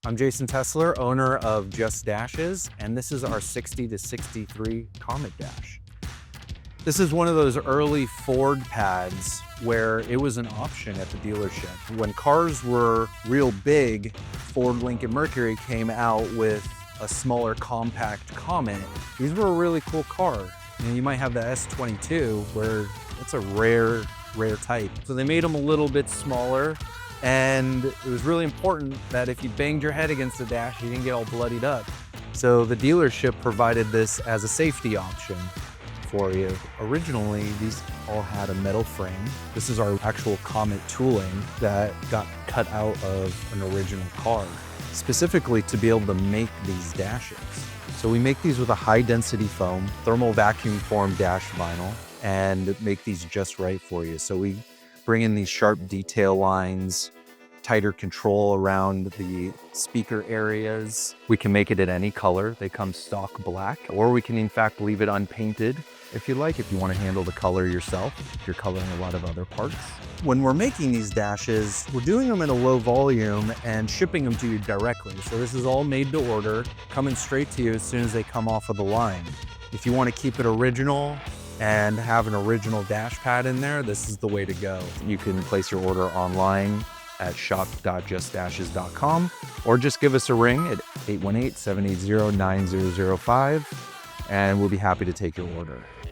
I'm Jason Tesler, owner of Just Dashes, and this is our 60 to 63 Comet Dash. This is one of those early Ford pads where it was an option at the dealership. When cars were real big, Ford, Lincoln, Mercury came out with a smaller compact Comet. These were a really cool car. You might have the S22 where it's a rare type. So they made them a little bit smaller, and it was really important that if you banged your head against the dash, you didn't get all bloodied up. So the dealership provided this as a safety option for you. Originally, these all had a metal frame. This is our actual Comet tooling that got cut out of an original car, specifically to be able to make these dashes. So we make these with a high density foam, thermal vacuum form dash vinyl, and make these just right for you. So we bring in these sharp detail lines, tighter control around the speaker areas. We can make it in any color. They come stock black, or we can in fact leave it unpainted if you like, if you want to handle the color yourself, if you're coloring a lot of other parts. When we're making these dashes, we're doing them in a low volume and shipping them to you directly. So this is all made to order, coming straight to you as soon as they come off of the line. If you want to keep it original and have an original dash pad in there, this is the way to go. You can place your order online at shop.justdashes.com, or just give us a ring at 818-780-9005, and we'll be happy to take your order.